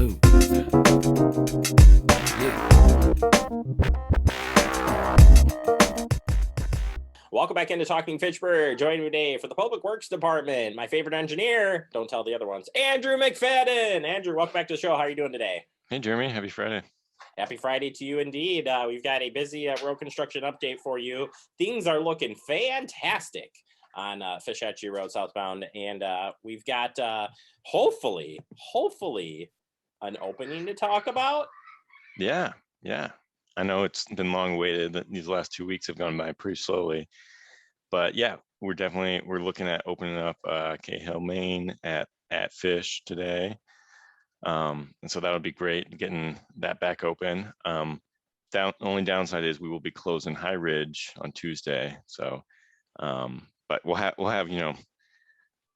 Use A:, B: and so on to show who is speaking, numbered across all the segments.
A: do. Yeah.
B: Welcome back into Talking Fitchburg. Joining me today for the Public Works Department, my favorite engineer, don't tell the other ones, Andrew McFadden. Andrew, welcome back to the show. How are you doing today?
C: Hey, Jeremy. Happy Friday.
B: Happy Friday to you indeed. We've got a busy road construction update for you. Things are looking fantastic on Fishhatchee Road southbound, and we've got hopefully an opening to talk about.
C: Yeah. I know it's been long awaited. These last 2 weeks have gone by pretty slowly, but yeah, we're looking at opening up Cahill, Maine at Fish today. And so that'll be great getting that back open. Only downside is we will be closing High Ridge on Tuesday. So, but we'll have a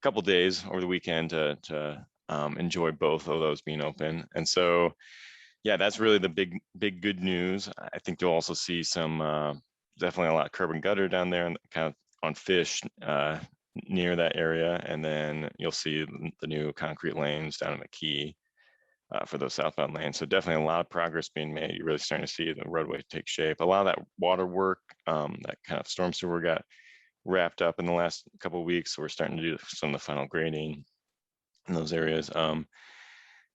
C: couple days over the weekend to enjoy both of those being open. And so, yeah, that's really the big good news. I think you'll also see some definitely a lot of curb and gutter down there and kind of on Fish near that area, and then you'll see the new concrete lanes down in the Key for those southbound lanes. So definitely a lot of progress being made. You're really starting to see the roadway take shape. A lot of that water work, that kind of storm sewer got wrapped up in the last couple of weeks. So we're starting to do some of the final grading in those areas.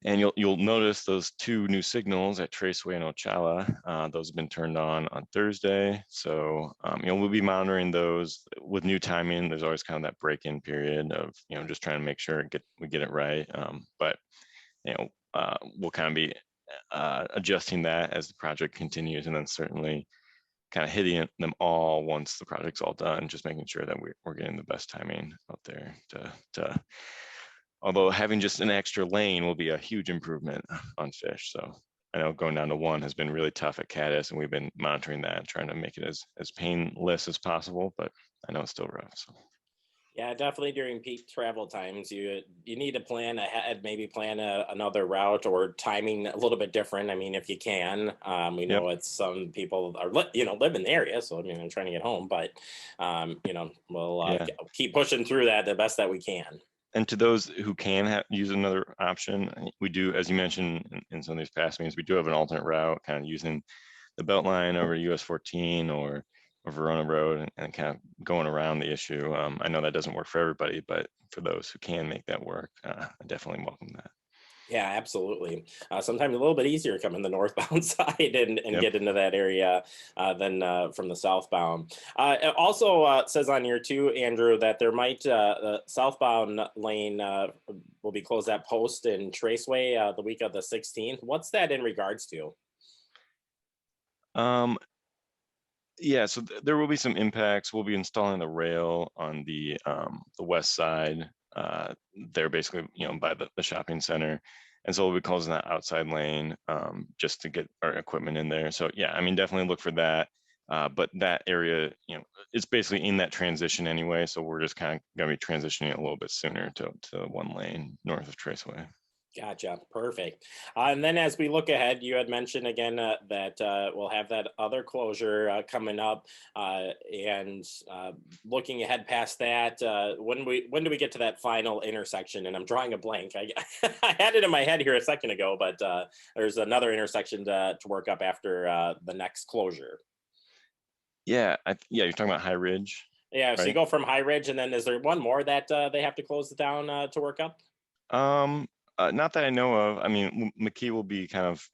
C: And you'll notice those two new signals at Traceway and Ochala. Those have been turned on Thursday. So we'll be monitoring those with new timing. There's always kind of that break-in period of just trying to make sure we get it right. But we'll kind of be adjusting that as the project continues, and then certainly kind of hitting them all once the project's all done, just making sure that we're getting the best timing out there to although having just an extra lane will be a huge improvement on Fish. So I know going down to one has been really tough at Caddis, and we've been monitoring that, trying to make it as painless as possible, but I know it's still rough. So.
B: Yeah, definitely during peak travel times, you need to plan ahead, maybe plan another route or timing a little bit different. I mean, if you can, we know it's some people are live in the area, so I mean, I'm trying to get home, but we'll keep pushing through that the best that we can.
C: And to those who can use another option, we do, as you mentioned in some of these past meetings, we do have an alternate route, kind of using the Beltline over US 14 or Verona Road and kind of going around the issue. I know that doesn't work for everybody, but for those who can make that work, I definitely welcome that.
B: Yeah, absolutely. Sometimes a little bit easier coming the northbound side and get into that area than from the southbound. It also says on here too, Andrew, that there might the southbound lane will be closed at Post and Traceway the week of the 16th. What's that in regards to?
C: Yeah, so there will be some impacts. We'll be installing the rail on the west side. They're basically, by the shopping center. And so we'll be closing that outside lane just to get our equipment in there. So yeah, I mean, definitely look for that. But that area, it's basically in that transition anyway. So we're just kind of going to be transitioning a little bit sooner to one lane north of Traceway.
B: Gotcha. Perfect. And then as we look ahead, you had mentioned again that we'll have that other closure coming up, and looking ahead past that, when do we get to that final intersection? And I'm drawing a blank. I had it in my head here a second ago, but there's another intersection to work up after the next closure.
C: Yeah, you're talking about High Ridge.
B: Yeah. Right? So you go from High Ridge, and then is there one more that they have to close down to work up?
C: Not that I know of. I mean, McKee will be kind of,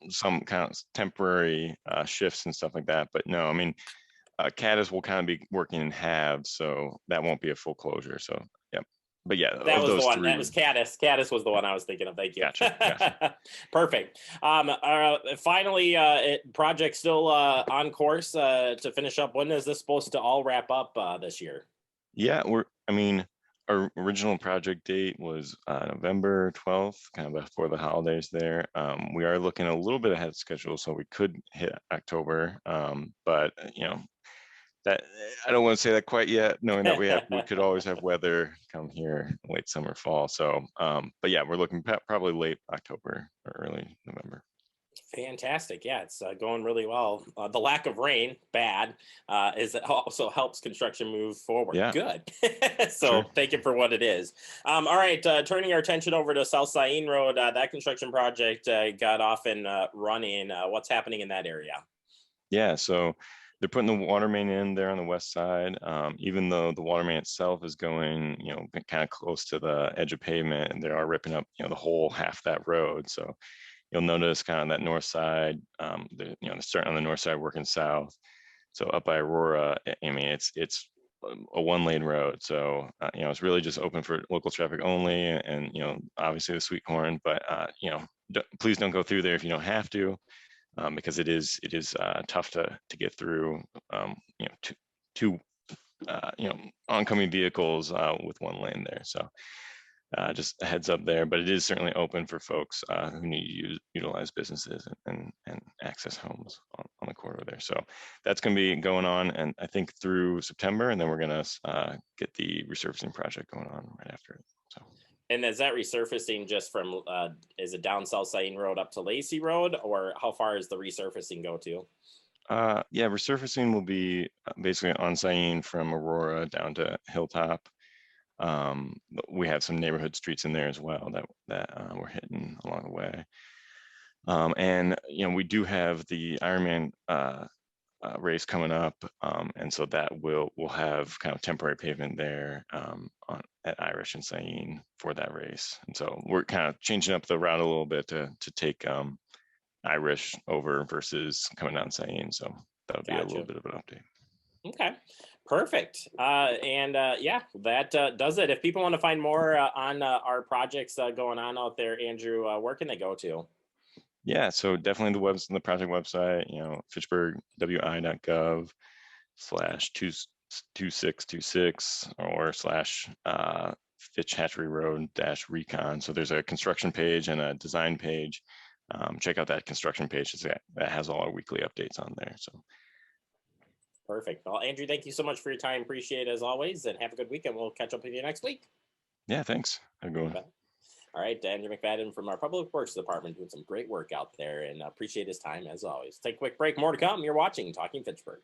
C: some kind of temporary shifts and stuff like that. But no, I mean, Caddis will kind of be working in halves, so that won't be a full closure. So, yep. But yeah,
B: that was the one. That was Caddis. Caddis was the one I was thinking of. Thank you.
C: Gotcha.
B: Perfect. Finally, project still on course to finish up. When is this supposed to all wrap up this year?
C: Yeah, our original project date was November 12th, kind of before the holidays there. We are looking a little bit ahead of schedule, so we could hit October. But that I don't want to say that quite yet, knowing that we could always have weather come here late summer, fall. So, but yeah, we're looking probably late October or early November.
B: Fantastic. Yeah, it's going really well. The lack of rain, bad, is it also helps construction move forward.
C: Yeah,
B: Good.
C: sure.
B: So take it for what it is. All right, turning our attention over to South Sain Road, that construction project got off and running. What's happening in that area?
C: Yeah, so they're putting the water main in there on the west side. Even though the water main itself is going, kind of close to the edge of pavement, and they are ripping up, the whole half that road. So you'll notice kind of that north side, they're starting on the north side, working south. So up by Aurora, I mean, it's a one-lane road. So it's really just open for local traffic only, and obviously the sweet corn. But please don't go through there if you don't have to, because it is tough to get through. Two oncoming vehicles with one lane there. So just a heads up there, but it is certainly open for folks who need to utilize businesses and access homes on the corridor there. So that's going to be going on, and I think through September, and then we're going to get the resurfacing project going on right after it. So.
B: And is that resurfacing just from, is it down South Sain Road up to Lacey Road, or how far is the resurfacing go to?
C: Yeah, resurfacing will be basically on Sain from Aurora down to Hilltop. We have some neighborhood streets in there as well that we're hitting along the way. And we do have the Ironman race coming up, and so that we'll have kind of temporary pavement there at Irish and Sain for that race. And so we're kind of changing up the route a little bit to take Irish over versus coming down Sain. So that would be a little
B: Gotcha.
C: bit of an update.
B: Okay, perfect. And yeah, that does it. If people want to find more on our projects going on out there, Andrew, where can they go to?
C: Yeah, so definitely the project website, fitchburg.wi.gov/2626 or slash Fitch Hatchery Road dash recon. So there's a construction page and a design page. Check out that construction page. That has all our weekly updates on there. So
B: Perfect. Well, Andrew, thank you so much for your time. Appreciate it as always, and have a good weekend. We'll catch up with you next week.
C: yeah, thanks. Have a good
B: You
C: one.
B: bet. All right, Andrew McFadden from our Public Works Department doing some great work out there, and appreciate his time as always. Take a quick break. More to come. You're watching Talking Fitchburg.